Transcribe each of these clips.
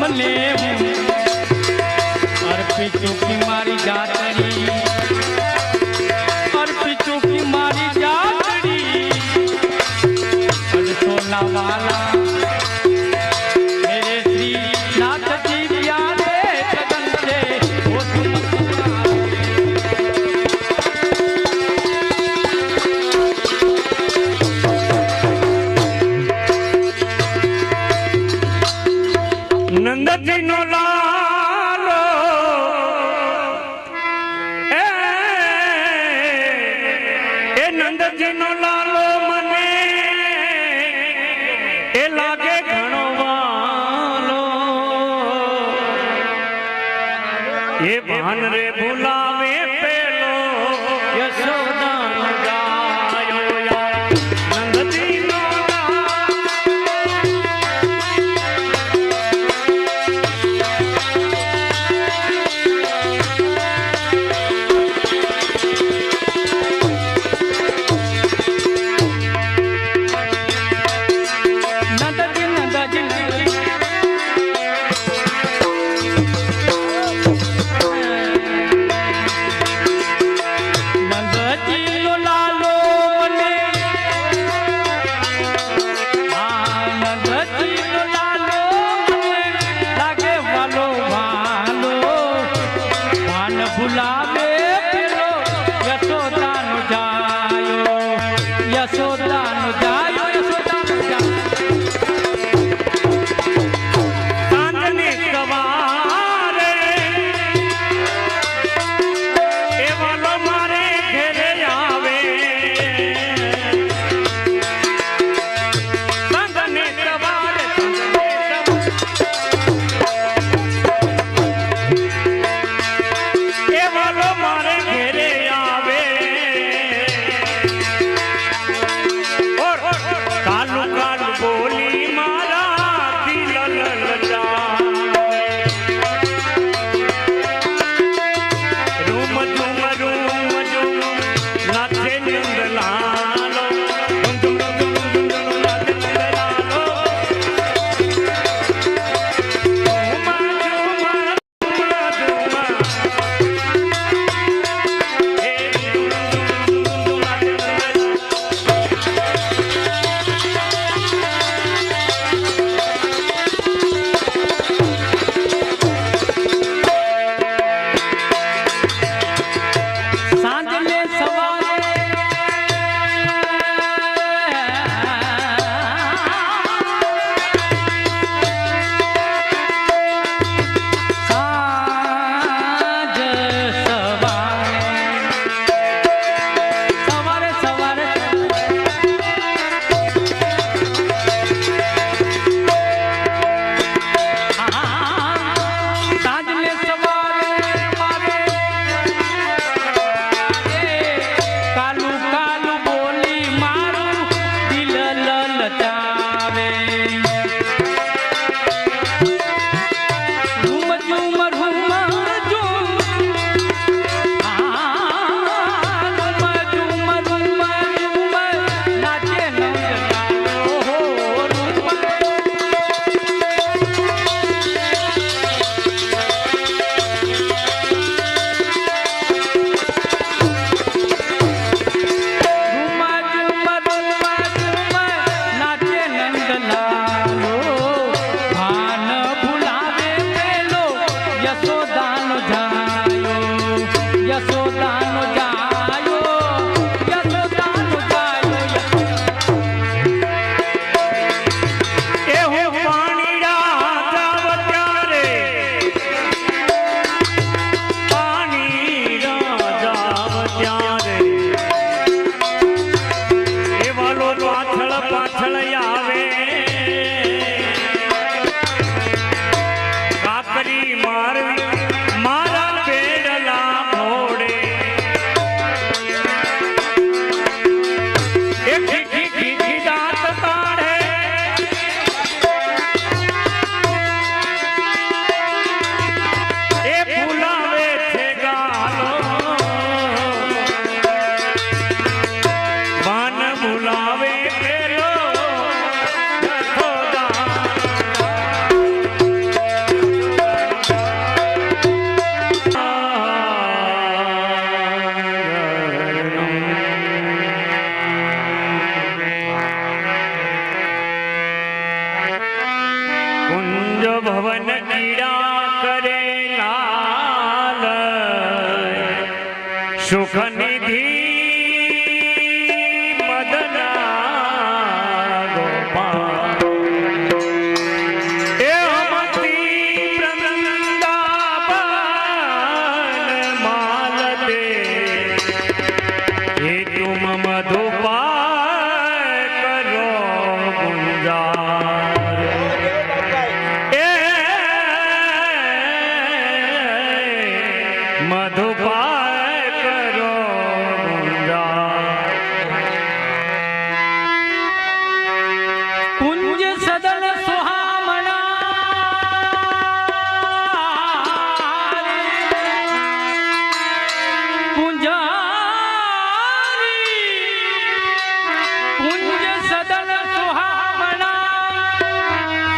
મને અર્પી ચૂકી મારી જાતડી અર્પી ચૂકી મારી જાતડી સોના વાલા મેરે શ્રી નાથજી પ્યારે કદમ છે નંદજી નો લાલો એ નંદજી નો લાલો મને એ લાગે ઘણો વાલો એ ભાન રે ભૂલાવે પેલો યશોદા ગાયો યા નંદજી નો कुंज भवन कीड़ा करे लाल सुख निधि मदना गोपाल एवमती वृंदावन माल दे ये तुम मधुपाय करो गुंजार मधुपाय करो गुंजार कुंज सदन सुहामणा कुंजारी कुंज सदन सुहामणा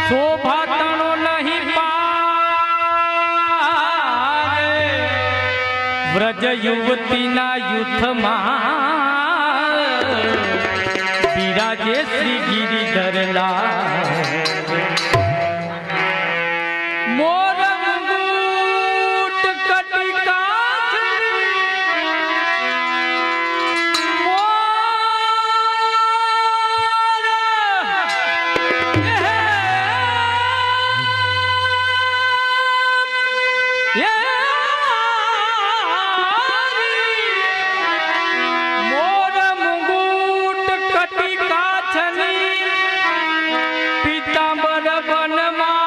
शोभा तणो नहीं पारे व्रज युवती ना युथ विराजे श्री गिरिधर मोर मुकुट कटिका मोर मुकुट कटिका छनी पीतांबर बनमाले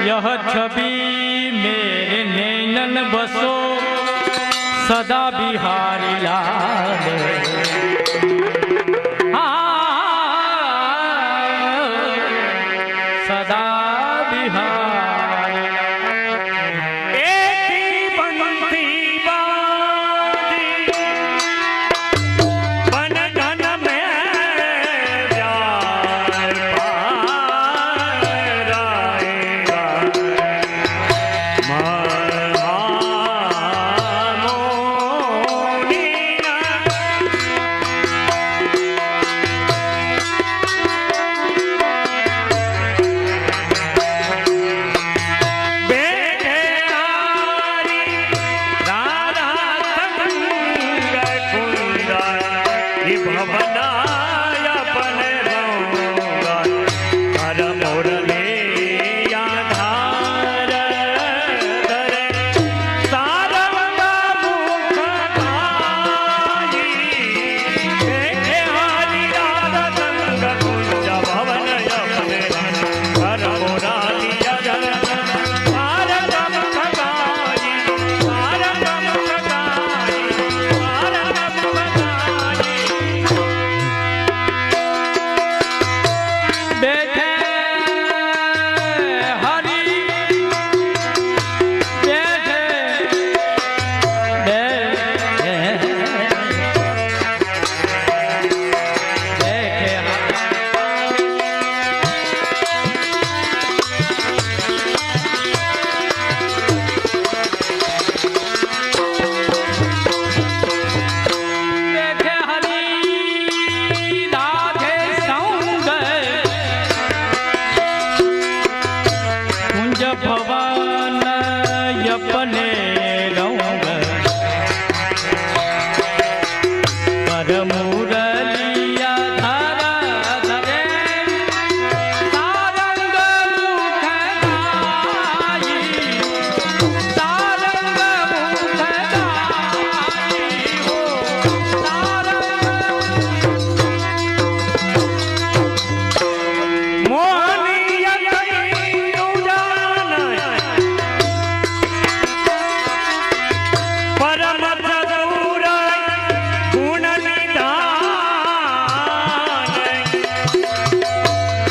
यह छवि मेरे नैनन बसो सदा बिहारी लाल सदा बिहारी एक बंसी बाजी बन धन में प्यार पाराएगा महामोनिया बेटेदारी राधा संग कुंदा भवनाय अपन रंगा हर मोरले आधार करे सारंगा मुख गाई हे हरि राधा संग कुंज भवन अपन हर मोराली सारंगा मुख गाई सारंगा मुख गाई सारंगा मुख गाई बैठे हरि बैठे बैठे हरि राधे संग कुंज भवन अपने रंग कर मुरलिया धरा धरे सारंग मुख गाई सारंग मुख गाई हो सारंग मोहनिया परम चतुर गुण निधान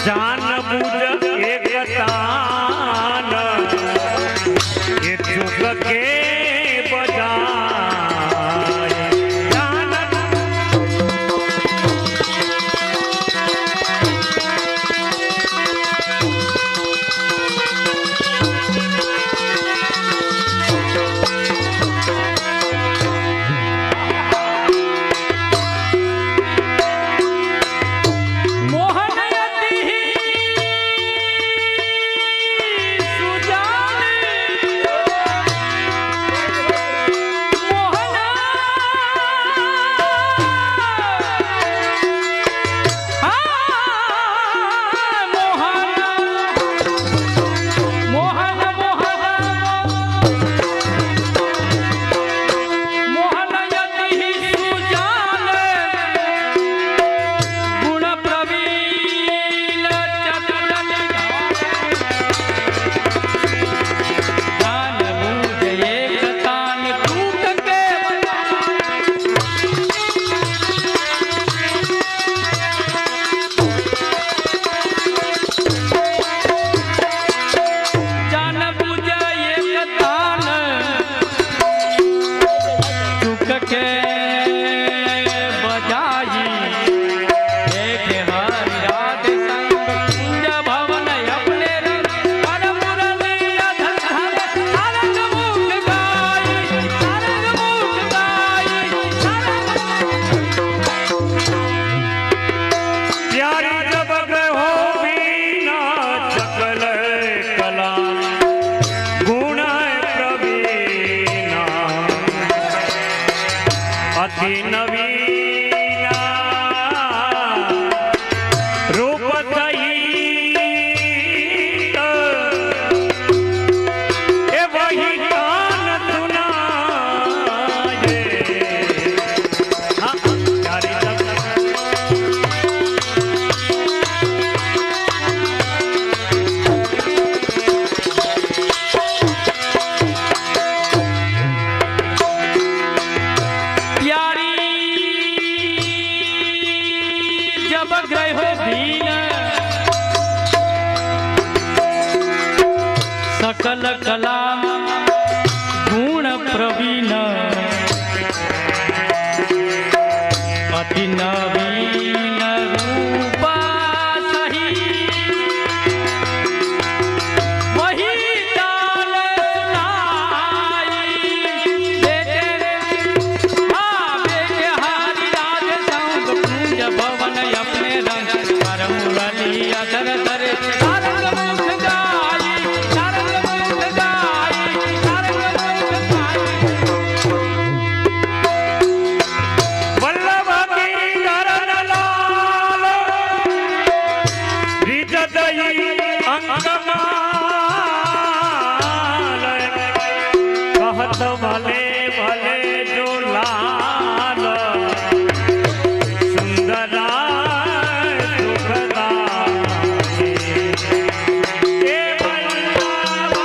जान बुझ एक तान ये चुक के बजाए जान मोहनयति सही ए वही कान सुनाए। हाँ, प्यारी प्यारी जब गए हो भीन सकल कला गुण प्रवीण अति नवीन रूप सही वही ताल सुनाई बेटे हारी राज संग पूज भवन अपने रंग पर मुरली अधर धरे सारंग मुख गाई सारंग मुख गाई सारंग मुख गाई। वल्लभ गिरिधरन लाल विजदयी अंकमाल कहत भले भले जो लाल सुंदरा सुखदाई। ए वल्लभ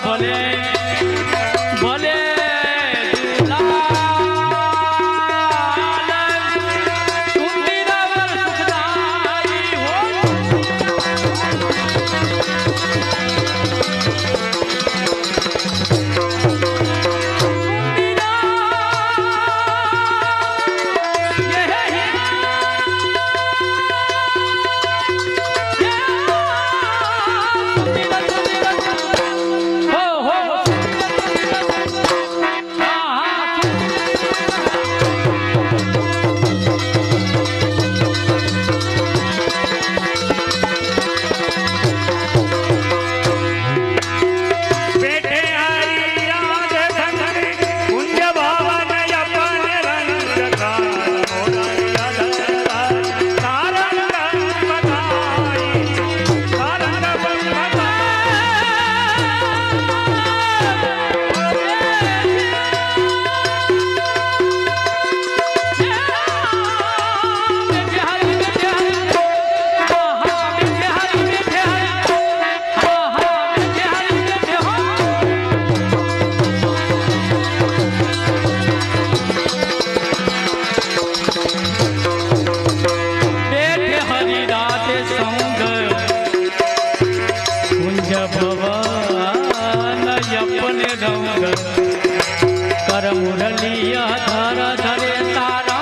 भले भले बेटे हरि राज धन कुंज भवन अपन रंग सारंग बताई सारंग बेटे हरि रात संग कुंज भवन अपने रंग कर मुरलिया धर धरे सारंग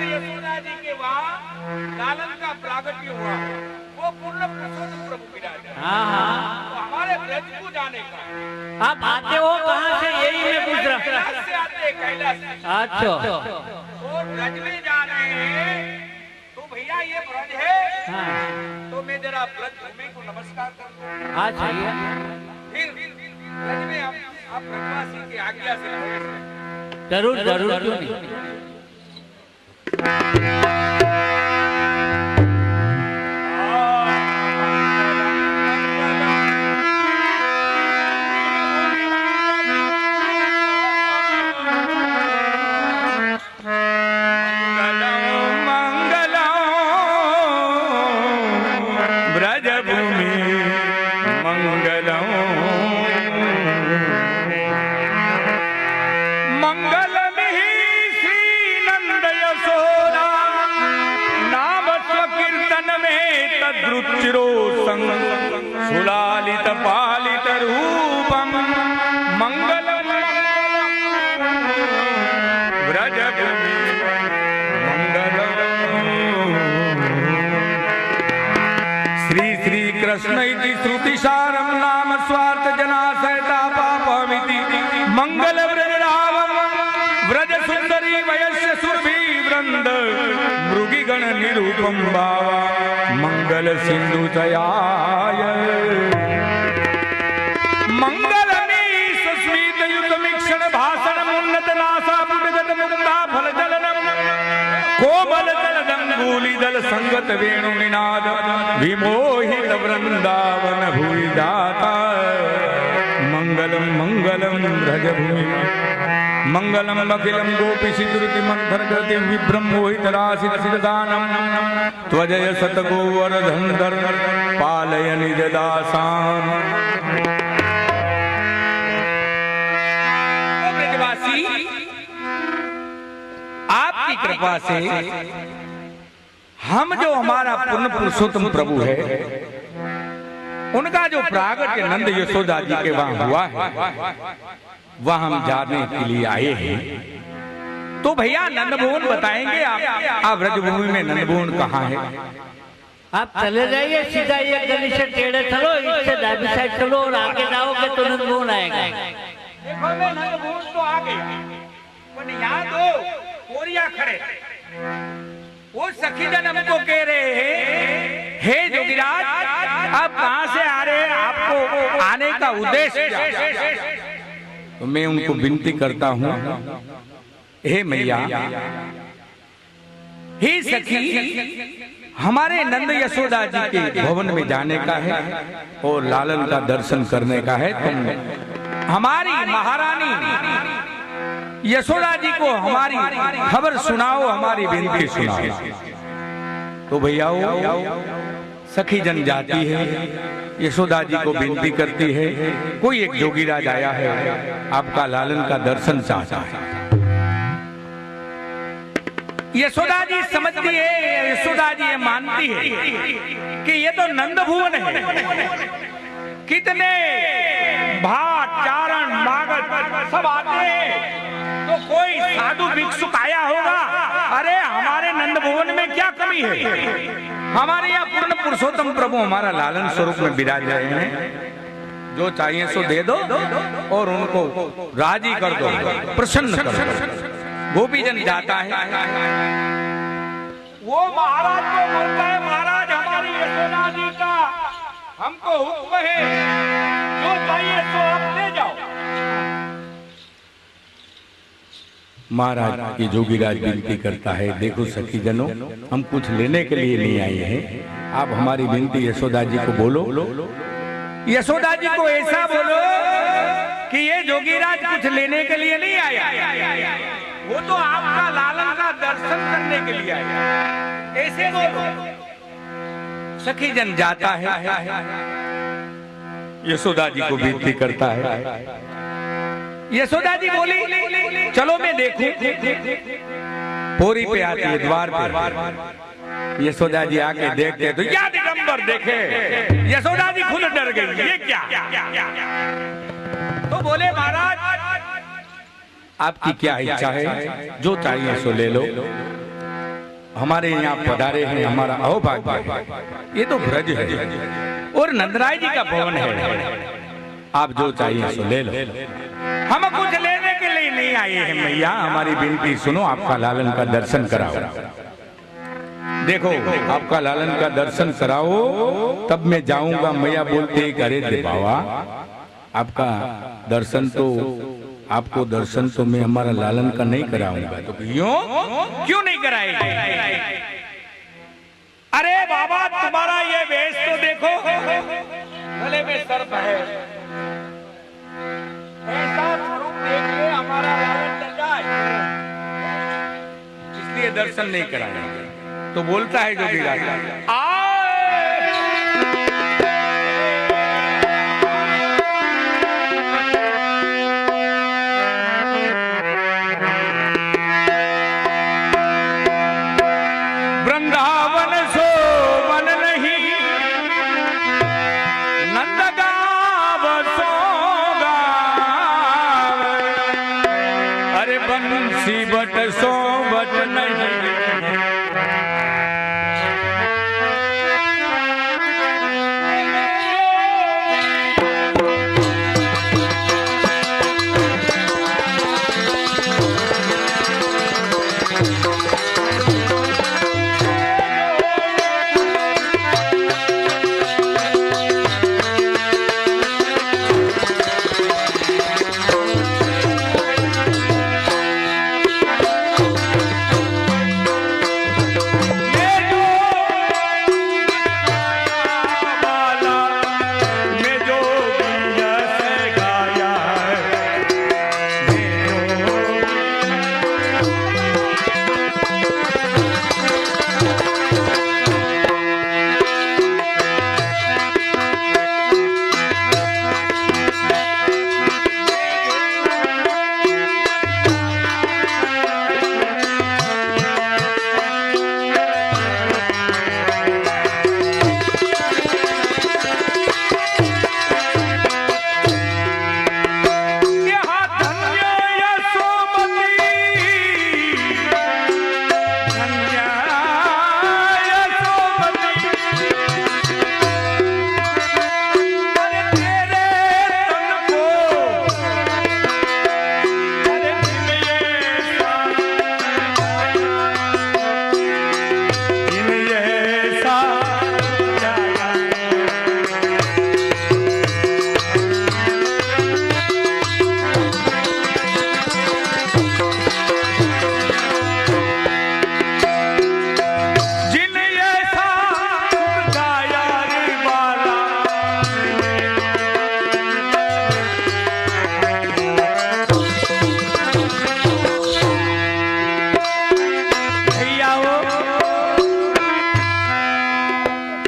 यशोदा जी के वहाँ लालन का प्रागट्य हुआ, वो पूर्ण पुरुषोत्तम प्रभु विराजा। तो हमारे ब्रज को जाने का आप आते हो कहाँ से यही मैं पूछ रहा कैलाश से आते हैं, कैलाश से। अच्छा तो ब्रज में जा रहे हैं तो भैया ये ब्रज है, तो मैं जरा ब्रज भूमि को नमस्कार कर दूं। अच्छा फिर ब्रज में आप ब्रजवासी की आज्ञा से प्रवेश करें। जरूर जरूर क्यों नहीं। मंगलम तद्रुचिरो संग सुलालित पालित रूपम मंगलम व्रजभूमि मंगलम श्री श्री कृष्ण इति श्रुतिसारम नाम स्वार्थ जनाशयता पापमिति मंगल व्रजरावम व्रज सुंदरी वयस्य सुरभि वृंद मृगिगण निरूपम भावा मंगल सिंधु तयाय मंगलमी सुस्मित युतमीक्षण भाषण उन्नत नासा पुटगत मुक्ता फल जलनम कोमल दल दंगूली दल संगत वेणु निनाद विमोहित वृंदावन भूमि दाता मंगलम मंगलम ब्रजभूमि मंगलम अखिलम गोपी सिद्रुति मंथर गति विभ्रम मोहित राशि सिद्धानम त्वजय सतगोवर्धनधर पालय निज दासान्। ब्रजवासी आपकी कृपा से हम जो हमारा पूर्ण पुरुषोत्तम प्रभु है उनका जो प्रागट्य नंद यशोदा जी के वहां हुआ है वह हम जाने के लिए आए हैं। तो भैया नंद भवन बताएंगे आप व्रजभूमि में नंद भवन कहाँ है? आप चले जाइए सीधा ये गली से टेढ़े चलो, इससे दादी साइड चलो और आगे जाओगे तो नंद भवन आएगा। देखो मैं नंद भवन तो आ गई पर यहाँ दो कोरिया खड़े वो सखी जन हमको कह रहे हैं हे जोगिराज आप कहाँ से आ रहे हैं, आपको आने का उद्देश्य क्या है? तो मैं उनको विनती करता हूँ हे मैया हे सखी हमारे नंद यशोदा जी के भवन में जाने का है और लालन का दर्शन करने का है। तुम हमारी महारानी यशोदा जी को हमारी खबर सुनाओ, हमारी विनती सुनाओ। तो भैया सखी जन जाती है यशोदा जी को विनती करती है कोई एक जोगीराज आया है आपका लालन का दर्शन चाहता है। यशोदा जी समझती है, यशोदा जी ये मानती है कि ये तो नंद भुवन है, कितने भाट चारण मागध सब आते हैं तो कोई साधु भिक्षुक आया होगा। अरे हमारे नंद भुवन में क्या कमी है? हमारे यहाँ पूर्ण पुरुषोत्तम प्रभु हमारा लालन स्वरूप में विराज रहे हैं, जो चाहिए सो दे दो और उनको राजी कर दो, प्रसन्न कर दो। गोपीजन जाता है वो महाराज को बोलता है महाराज हमारी यशोदा जी का हमको हुक्म है, जो चाहिए सो आप ले जाओ। महाराज की जोगीराज विनती करता है देखो सखी जनों हम कुछ लेने के लिए नहीं आए हैं, आप हमारी विनती यशोदा जी को बोलो। यशोदा जी को ऐसा बोलो कि ये जोगीराज कुछ लेने के लिए नहीं आया, वो तो आपका लालन का दर्शन करने के लिए आया, ऐसे बोलो। सखी जन जाता है यशोदा जी को विनती करता है। यशोदा जी बोली चलो मैं देखूं। पोरी पे आती है द्वार पे, यशोदा जी आके देखते तो या दिगंबर देखे, यशोदा जी खुद डर गई ये क्या? तो बोले महाराज आपकी क्या इच्छा है, जो चाहिए सो ले लो, हमारे यहाँ पधारे हैं, हमारा अहोभाग्य है, ये तो ब्रज है और नंदराय जी का भवन है, आप जो चाहिए सो ले लो। हम कुछ लेने के लिए नहीं आए हैं मैया, हमारी विनती सुनो, आपका लालन का दर्शन कराओ। देखो आपका लालन का दर्शन कराओ तब मैं जाऊंगा। मैया बोलते अरे दे बाबा आपका दर्शन तो आपको दर्शन तो मैं हमारा लालन का नहीं कराऊंगा। तो क्यों नहीं कराएंगे? अरे बाबा तुम्हारा ये वेश तो देखो, गले में सर्प है, ऐसा स्वरूप देख के हमारा लालन डर जाए, इसलिए दर्शन नहीं कराएंगे। तो बोलता है जोगीराज वृंदावन सो मन नहीं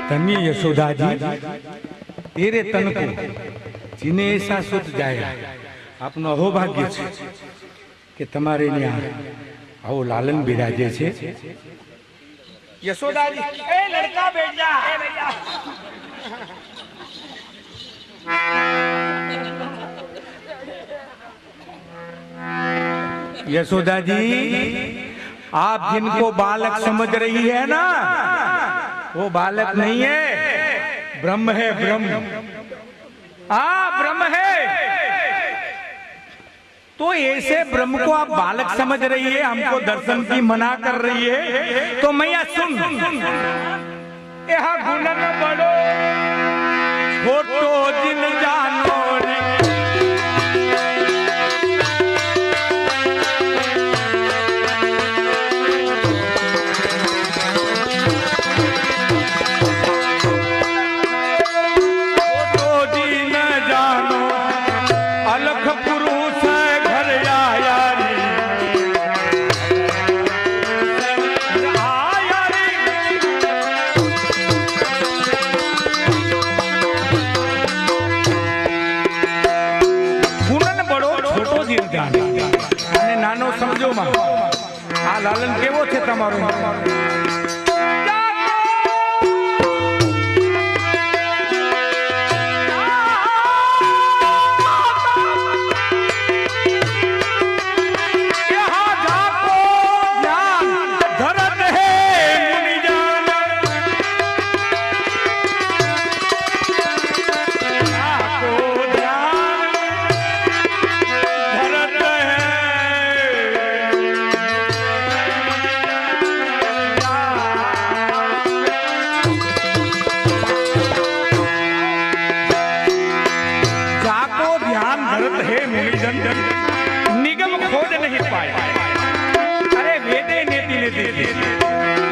धन्य यशोदा जी, तेरे तन को जिने ऐसा सुत जाया आपनो अहोभाग्य छे कि तमारे न्या आवो लालन बिराजे छे। यशोदा जी, ए लड़का बैठ जा। यशोदा जी, आप जिनको बालक समझ रही है ना, वो बालक नहीं है, ब्रह्म है, ब्रह्म। ब्रह्म है। तो ऐसे ब्रह्म को आप बालक समझ रही है, हमको दर्शन की मना कर रही है। तो मैया सुन, यहाँ गुणन बड़ो छोटो जिन जानो रे, નાનો સમજો માં આ લાલન કેવો છે તમારો? निगम खोज नहीं पाए। अरे वेदे नेति नेति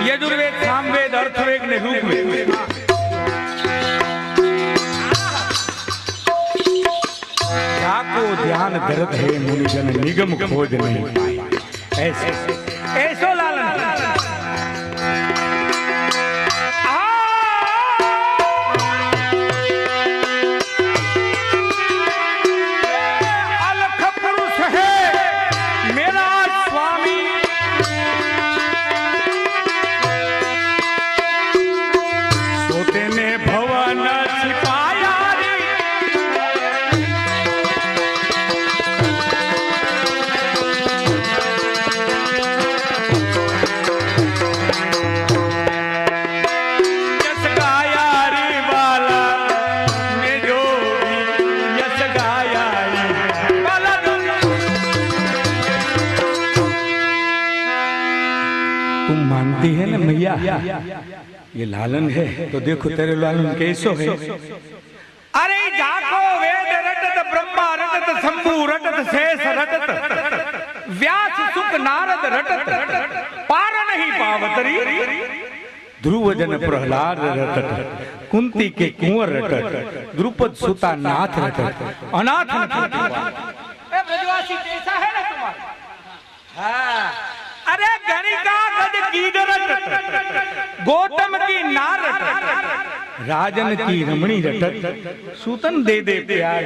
यजुर्वेद, सामवेद, अर्थवेद ने ऋग्वेद, जाको ध्यान धरत है मुनिजन, निगम खोज नहीं पाए। ऐसे ऐसो लालन मानती है ना मैया, ये लालन है तो देखो तेरे लालन कैसो है। अरे जाको वेद रटत, ब्रह्मा रटत, शंभु रटत, शेष रटत, व्यास सुख नारद रटत, पार नहीं पावतरी, ध्रुव जन प्रहलाद रटत, कुंती के कुंवर रटत, द्रुपद सुता नाथ रटत, अनाथ ब्रजवासी कैसा है ना तुम्हारा? हाँ। अरे गणिका गज कीगर रटत, गौतम की नार रटत, राजन की रमणी रटत, सूतन दे दे प्यार,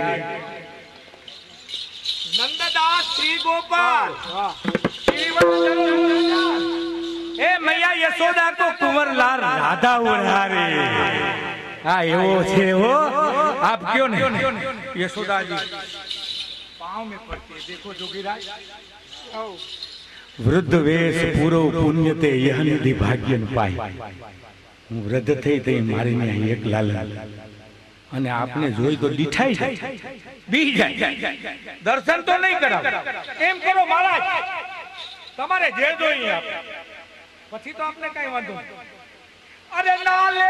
नंददास श्री गोपाल, ए मैया यशोदा को कुंवर लाल राधा उड़ारे। हाँ वो छे वो, आप क्यों नहीं? यशोदा जी पाँव में पड़ती है, देखो जोगीराज। वृद्ध वेश पूरो पुण्य ते यह निधि भाग्यन पाई। હું વૃદ્ધ થઈ તે મારીને એક લાલન અને આપને જોઈ તો દીઠાઈ જાય, બી જાય, દર્શન તો નહીં કરાવ। એમ કરો મહારાજ, તમારે જે જોઈએ આપ, પછી તો આપને કઈ વાંધો નહીં। અરે નાલે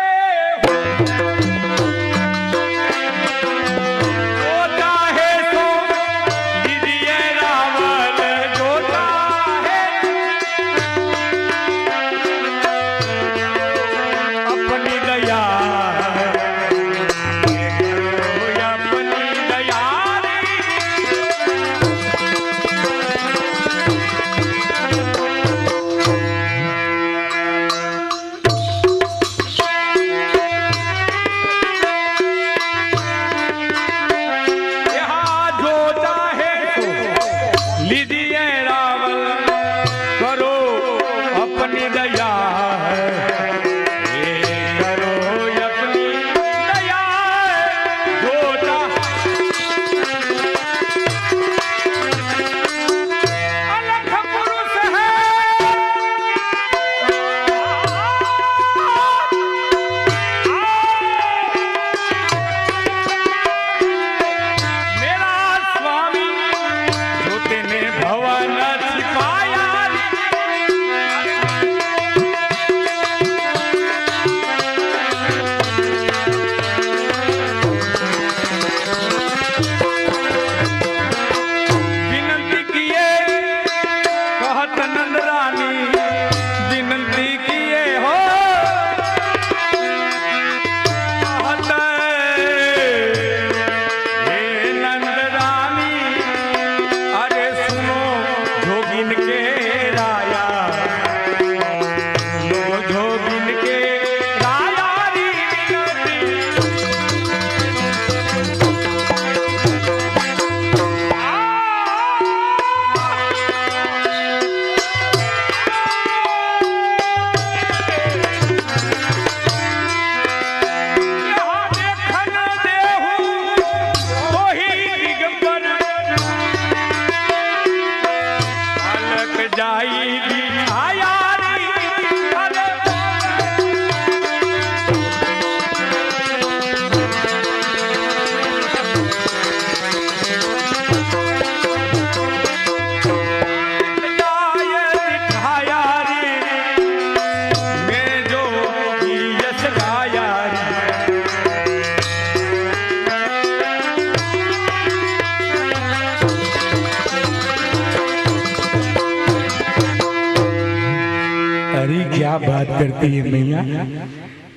बात करती है मैया,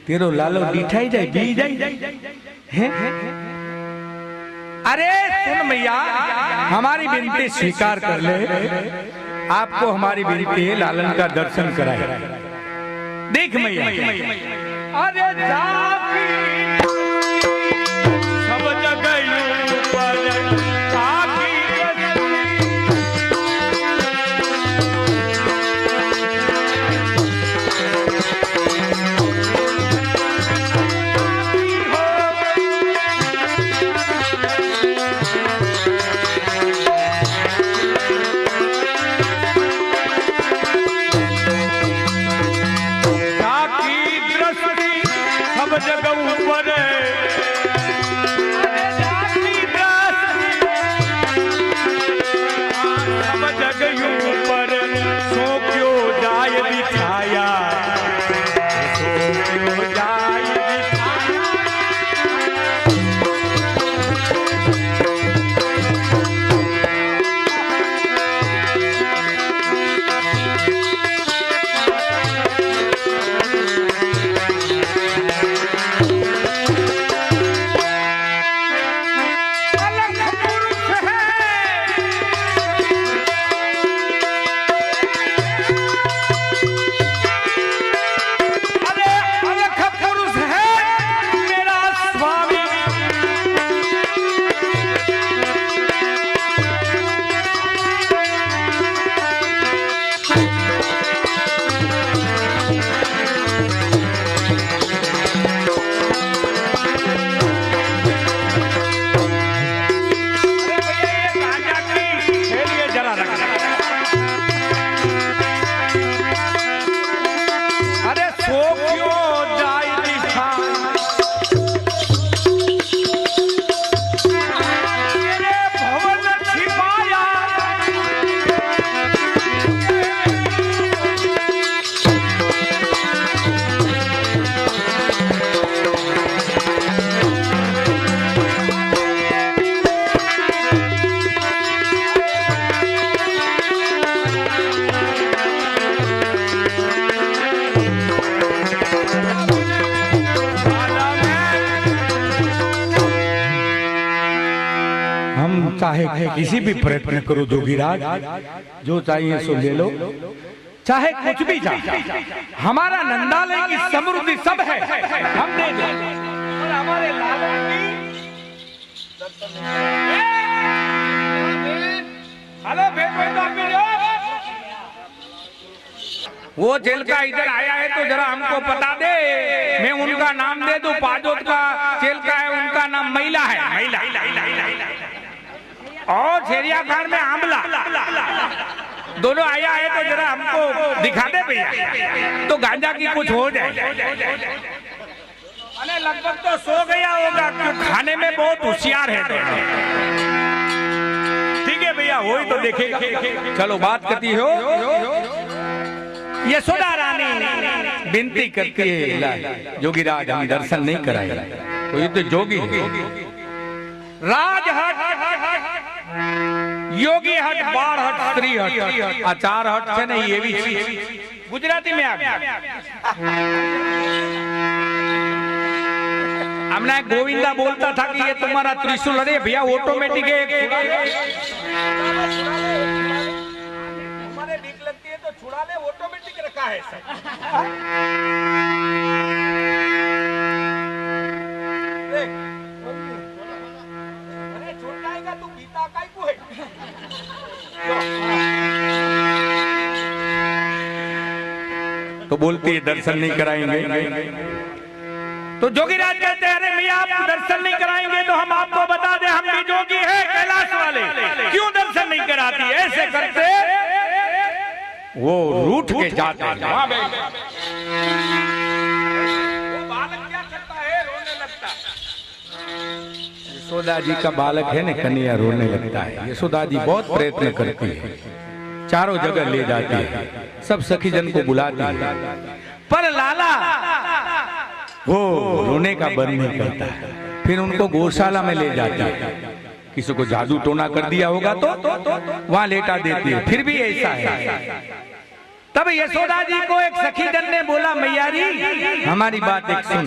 तेरो लालो दिखाई जाए बी जाए हैं? अरे सुन मैया, हमारी विनती स्वीकार कर ले, आपको हमारी विनती है लालन का दर्शन कराए। देख मैया, अरे जाकी सब जगह ऊपर आकी जगह ऊपर सब जगह ऊपर सो क्यों जाए दिखाया, सो क्यों जाए दिखाया। चाहे किसी भी प्रयत्न करो जोगीराज, जो चाहिए सो ले लो, चाहे कुछ भी चाहिए। हमारा नंदालय की समृद्धि सब है, हम दे दो। और हमारे लालों की हेलो वो जेल का इधर आया है तो जरा हमको बता दे, मैं उनका नाम दे दूं। पाजोत का जेल का है, उनका नाम महिला है, महिला। और शेरिया खान में आमला, दोनों आया है तो जरा हमको दिखा दे भैया, तो गांजा की कुछ हो जाए। अरे लगभग तो सो गया होगा, क्यों खाने में बहुत होशियार है। ठीक है भैया, हो ही तो देखेगा। चलो बात करती हो। यशोदा रानी विनती करती है, जोगीराज हम दर्शन नहीं कराएगा। तो ये तो जोगी राजहट, योगी हट, बाढ़ हट, स्त्री हट, आचार हट है नहीं, ये भी गुजराती में आ गया। हमने गोविंदा बोलता था कि ये तुम्हारा त्रिशूल, अरे भैया ऑटोमेटिक है। हमारे भीख लगती है तो छुड़ा ले, ऑटोमेटिक रखा है सब। तू पीता काय को है? तो बोलती है दर्शन नहीं कराएंगे। तो जोगीराज कहते हैं, अरे भैया आप दर्शन नहीं कराएंगे तो हम आपको बता दें, हम भी जोगी है कैलाश वाले, क्यों दर्शन नहीं कराती? ऐसे करते वो रूठ के जाते हैं। वो बालक क्या करता है, रोने लगता है। यशोदा जी का बालक है ना, कन्हैया रोने लगता है। यशोदा जी बहुत प्रयत्न करती है, चारों जगह ले जाती है, सब सखी जन को बुलाती है, पर लाला वो रोने का बंद नहीं करता है। फिर उनको गौशाला में ले जाती है, किसी को जादू टोना कर दिया होगा तो वहां लेटा देती है। फिर भी ऐसा है, तब यशोदा जी को एक सखीगण ने बोला, मैया जी हमारी बात एक सुन।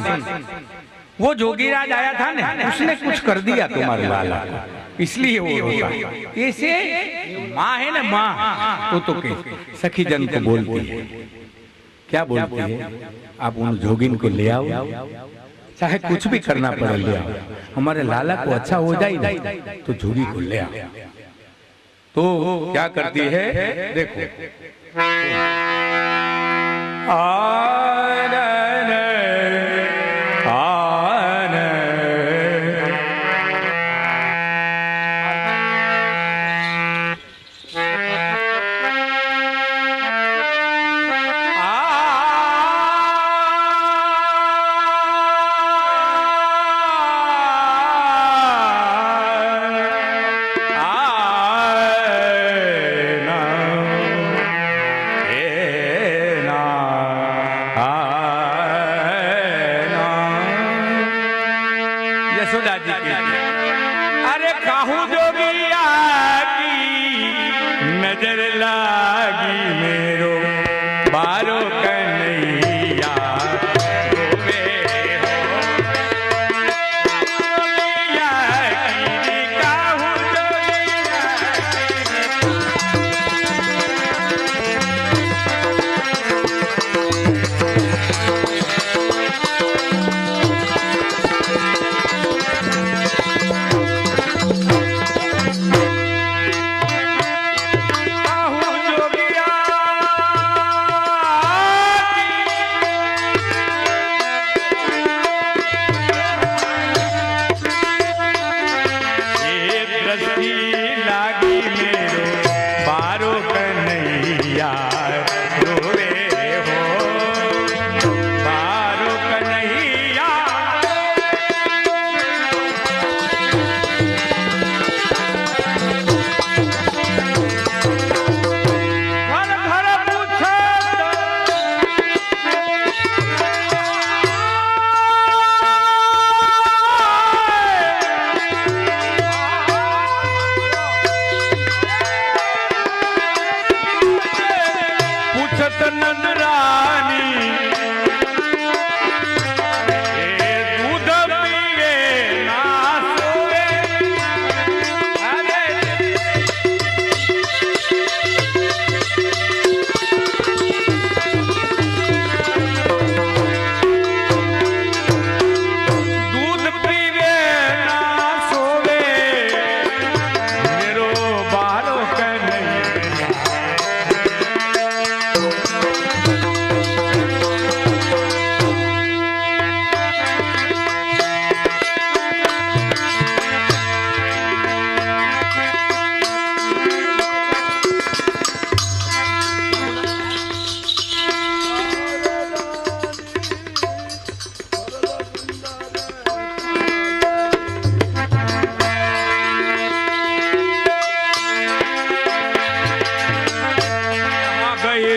वो जोगीराज आया था ना, उसने कुछ कर दिया तुम्हारे लाला को, इसलिए वो रोता। ऐसे माँ है ना, माँ तो के सखीजन को बोलती है, क्या बोलती है, आप उन जोगिन को ले आओ, चाहे कुछ भी करना पड़े ले आओ, हमारे लाला को अच्छा हो जाए ना तो जोगी को ले आओ। तो क्या करती है देखो, यशोदा जी की, अरे काहू जोगिया की नजर लागी मेरो बारो कन्हैया रोवे हो। जोगिया की काहू जोगिया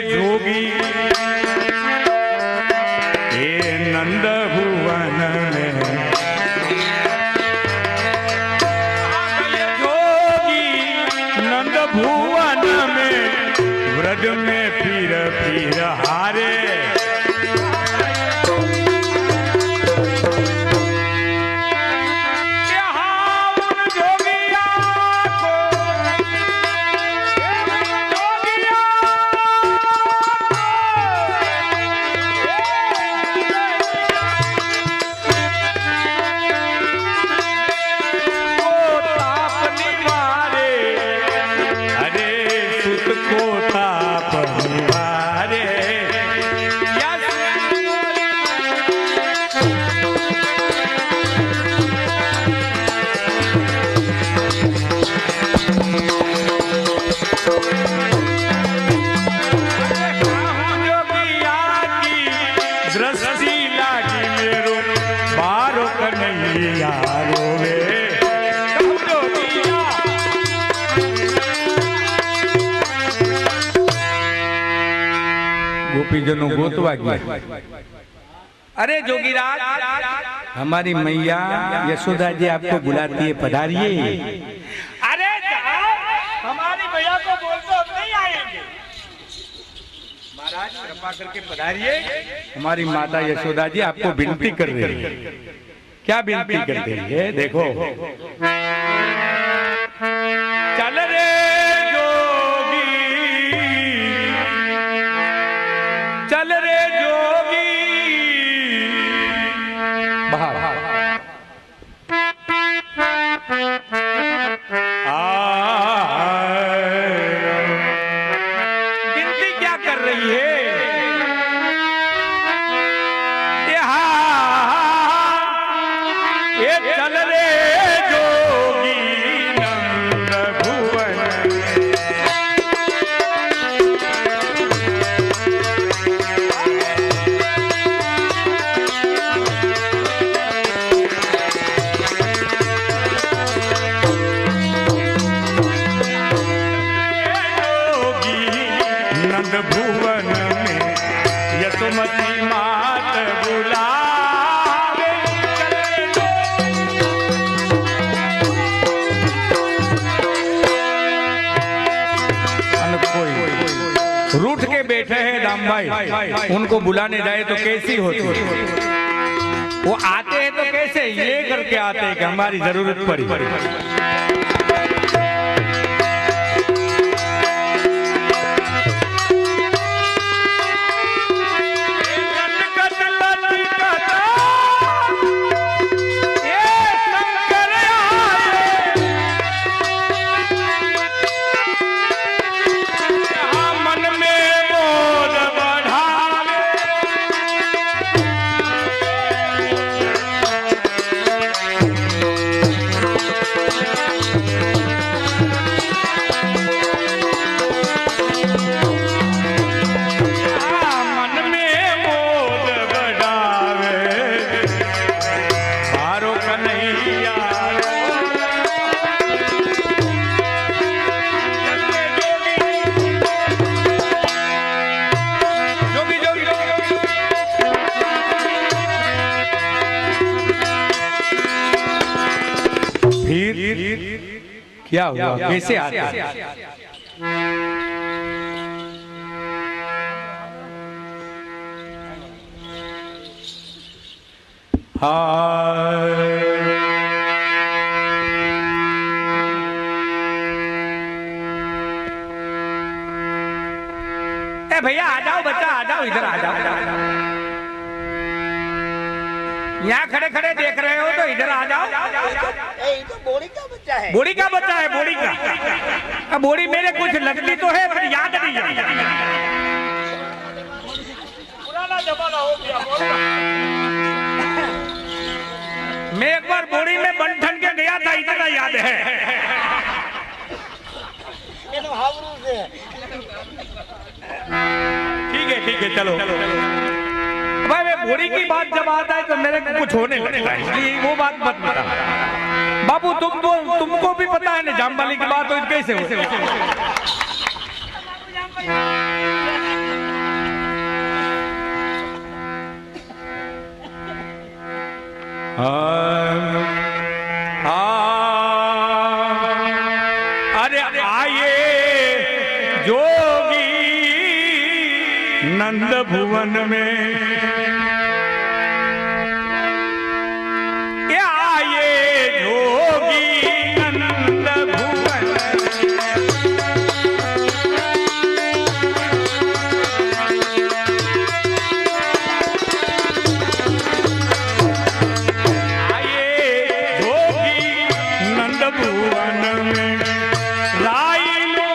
जोगी हे नंद भुवन में, जोगी नंद भुवन में व्रज में फिर हारे। गोपीजनों गोतवा गया। अरे जोगीराज, हमारी मैया यशोदा जी आपको बुलाती है, पधारिए। अरे हमारी मैया को बोल दो, हम नहीं आएंगे। कृपा करके पधारिए। हमारी माता यशोदा जी आपको विनती कर रही है। क्या विनती कर रही है? देखो, चल रे जोगी, चल रे जोगी, बाहर विनती क्या कर रही है? ये चल रे जोगी नंद भुवन, नंद भुवन में यशोमती मात बुलावे। कोई रूठ के बैठे हैं दाम भाई, उनको बुलाने जाए तो कैसी होती? वो आते हैं तो कैसे ये करके आते हैं कि हमारी जरूरत पड़ी। क्या हुआ? कैसे आते? ए भैया आ जाओ, बच्चा आ जाओ, इधर आ जाओ। यहाँ खड़े खड़े देख रहे हो तो इधर आ जाओ। तो बोड़ी का बच्चा है। बोड़ी का बच्चा है, बोड़ी का। अब बोड़ी मेरे कुछ लगती तो है पर याद नहीं है। पुराना जमाना हो गया। मैं एक बार बोड़ी में बंठन के गया था, इतना याद है। ये तो हावरू से है। ठीक है, चलो। भाई मैं बोड़ी की बात जब आता है तो मेरे को कुछ होने लगता है, इसलिए वो बात मत बता। बाबू तुमको भी पता है ना, जामवाली की बात हो कैसे हो? अरे आए जोगी नंद भुवन में, आए जोगी नंद भुवन, आए जोगी नंद भुवन में, राई लो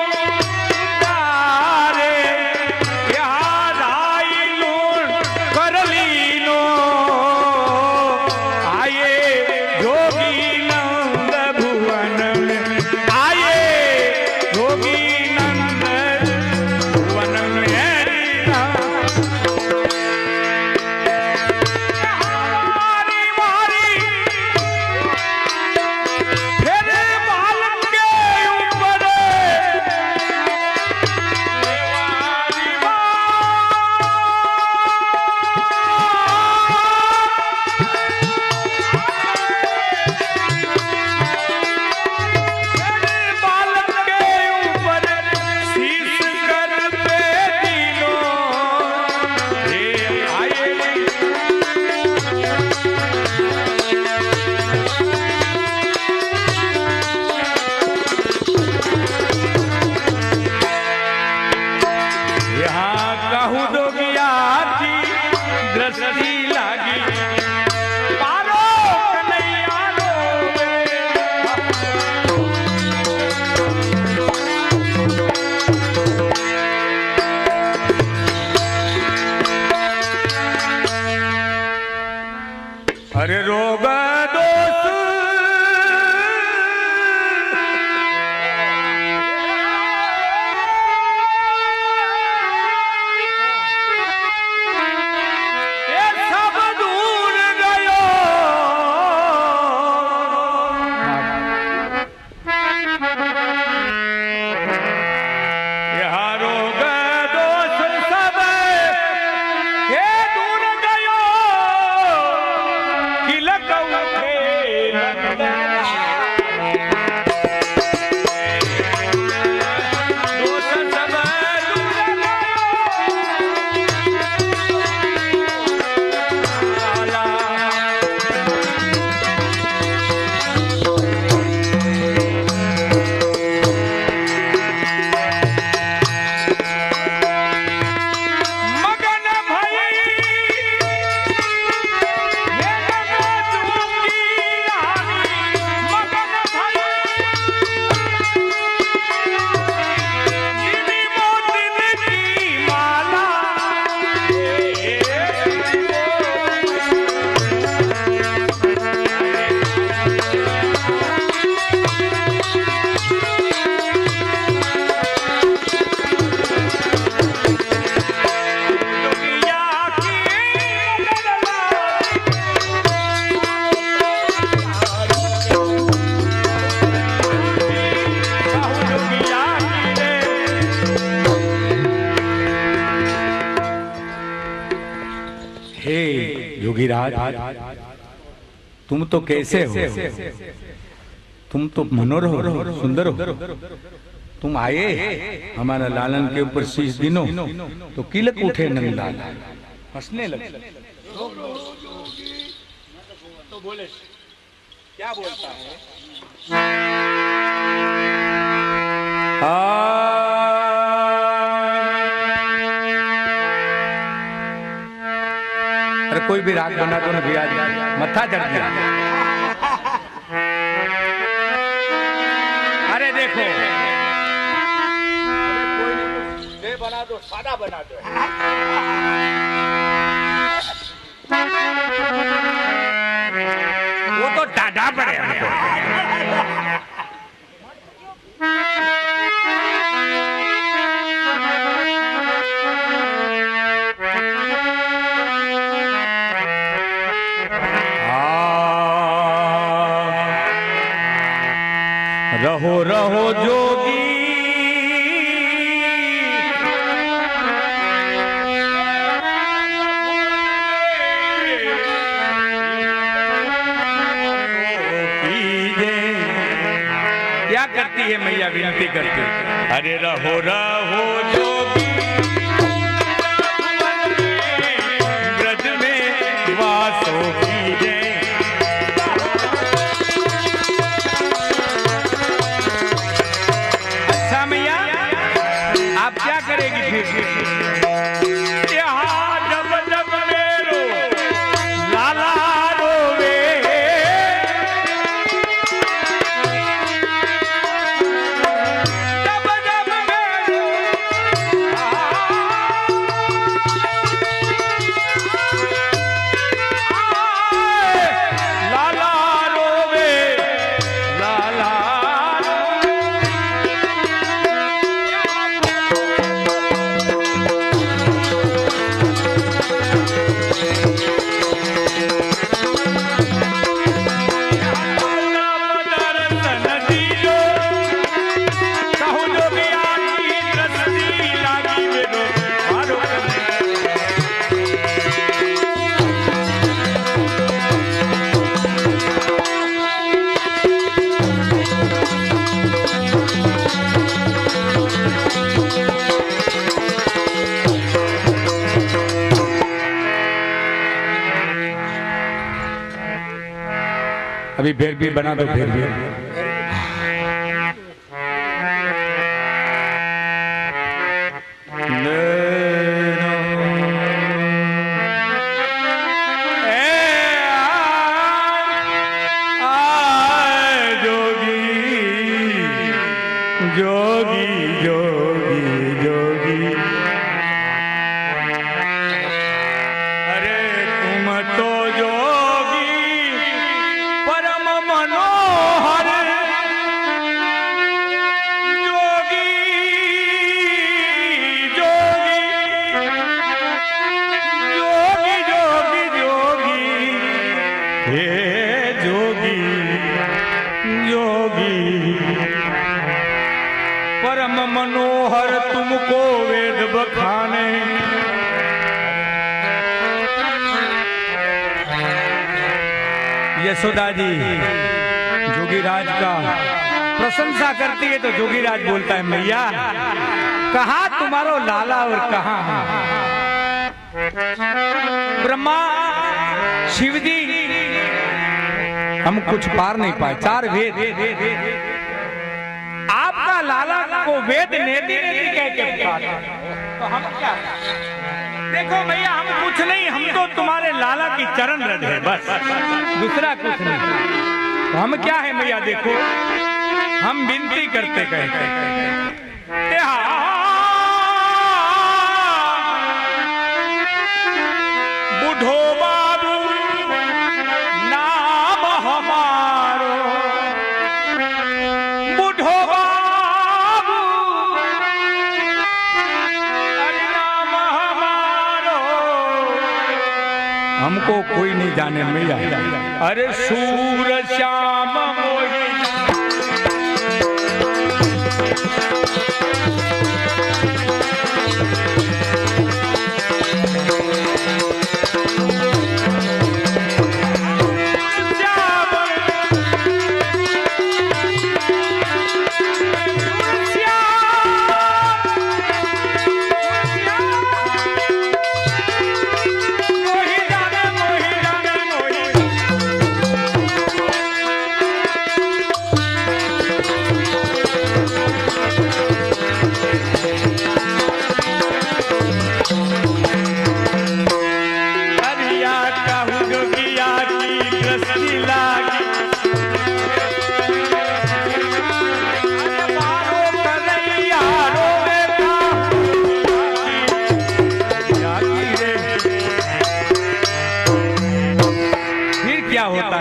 अरे रोग दोष ये सब दूर गयो यहाँ रोग दोष सब ये दूर गयो किलक उठे दोष सब दूर मगन भई ये नगाचूकी रानी मगन भई दीदी मोती की माला दुनिया की हे योगीराज तुम तो कैसे हो तुम तो मनोहर हो सुंदर हो तुम आए हमारा लालन के ऊपर शीश दिनो तो किलक उठे नंदलाल हंसने लगे तो बोले क्या बोलता है अरे कोई भी राग बना दो ना भैया मत्था चढ़ गया अरे देखो कोई बना दो सादा बना दो वो तो डाढ़ा पड़े हमको रहो रहो जोगी क्या करती है मैया विनती करती अरे रहो रहो जोगी ब्रज में वासो कीजिए आप क्या करेगी फिर यहाँ जब जब मेरो लाला रोवे जब जब मेरो लाला रोवे लाला अभी भेड़ भी बना दो भेड़ भी जोगी जोगी जोगी अरे तुम तो जोगी हे जोगी योगी परम मनोहर तुमको वेद बखाने। यशोदा जी जोगीराज का प्रशंसा करती है तो जोगीराज बोलता है मैया कहाँ तुम्हारो लाला और कहाँ ब्रह्मा शिव जी हम कुछ पार नहीं पाए, 4 वेद आपका लाला को वेद नेति नेति कह के पुकारते, तो हम क्या? देखो भैया हम कुछ नहीं, हम तो तुम्हारे लाला की चरण रज है बस, दूसरा कुछ नहीं। तो हम क्या है मैया देखो हम विनती करते कहते बुढ़ो बाबू नाम हमारो, बुढ़ो बाबू नाम हमारो, हमको कोई नहीं जाने मैया। अरे सूर श्याम मोही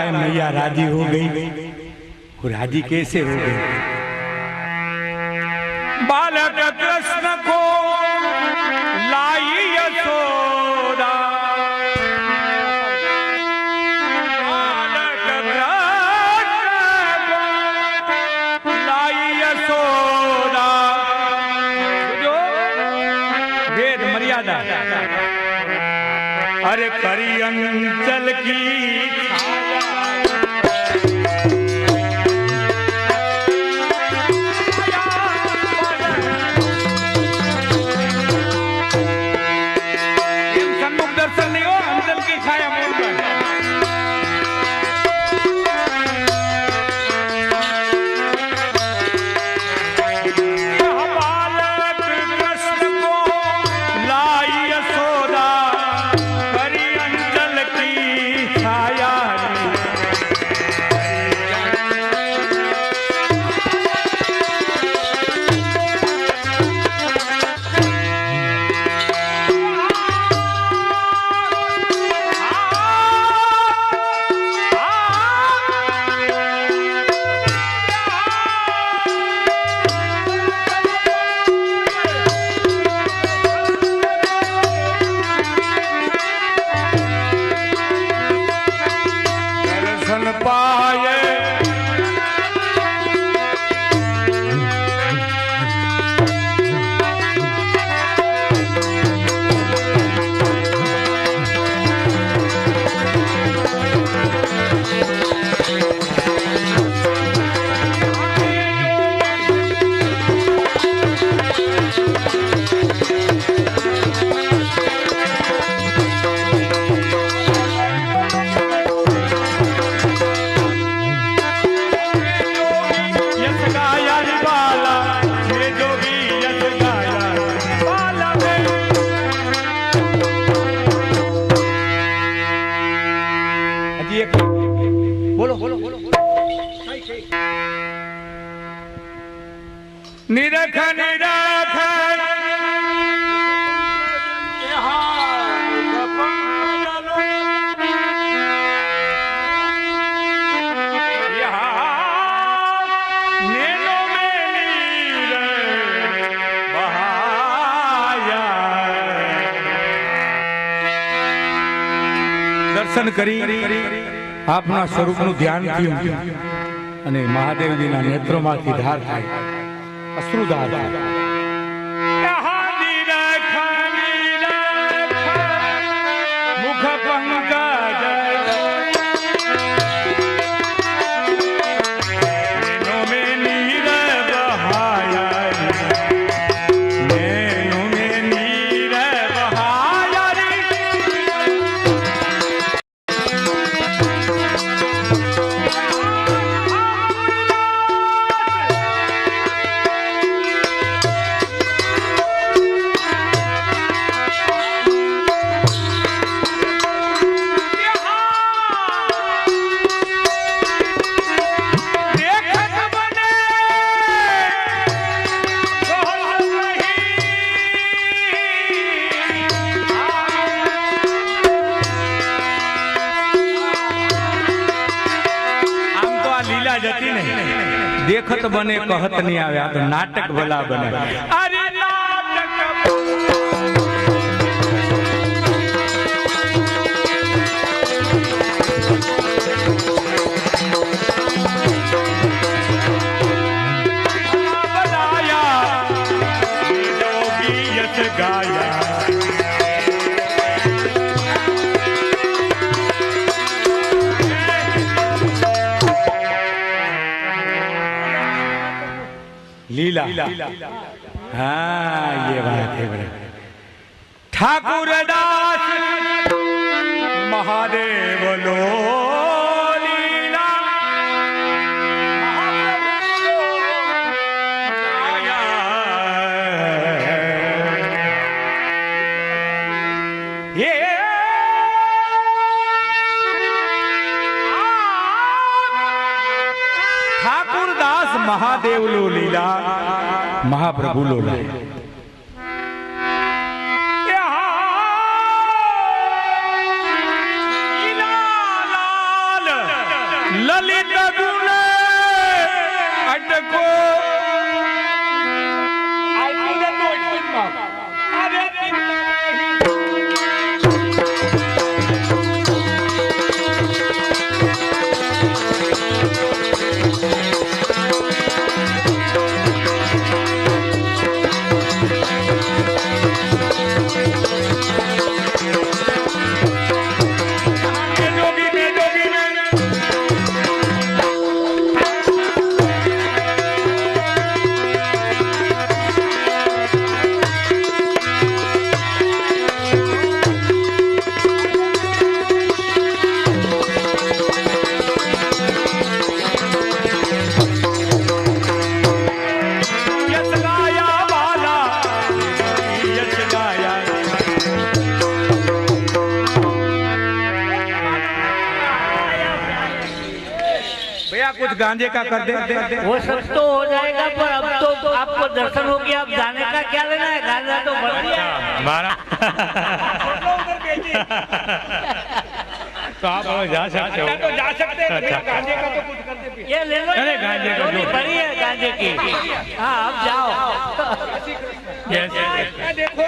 मैया राजी हो गई। वो राजी कैसे हो गई? बालक कृष्ण को लाई यशोदा, बालक कृष्ण को लाई यशोदा, जो वेद मर्यादा अरे करी अंचल की निरख निरख दर्शन करी આપના સ્વરૂપનું ધ્યાન થયું અને મહાદેવજીના નેત્રોમાંથી ધાર થાય, અશ્રુધાર થાય. મુખ પંકજ નો મે નીર બહાયા નો મે નીર બહાયા દેખત બને કહત નહીં આવે, આ તો નાટક ભલા બને. અરે નાટક બનાયા જોગી યશ ગાયા लीला. हाँ ये बात है बड़े. ठाकुर दास महादेव लो लीला ये ठाकुर दास महादेव लो लीला, महाप्रभु लो लीला. ललित गुण अटको कुछ गांजे का कर दे. वो सब तो हो जाएगा, पर अब तो आपको दर्शन हो गया, अब जाने का क्या लेना है, गांजा तो बढ़ गया. तो आप जा सकते हो. तो जा सकते हैं. गांजे का तो कुछ करते. ये ले लो. अरे गांजे का जो बड़ी है गांजे की. हाँ अब जाओ. देखो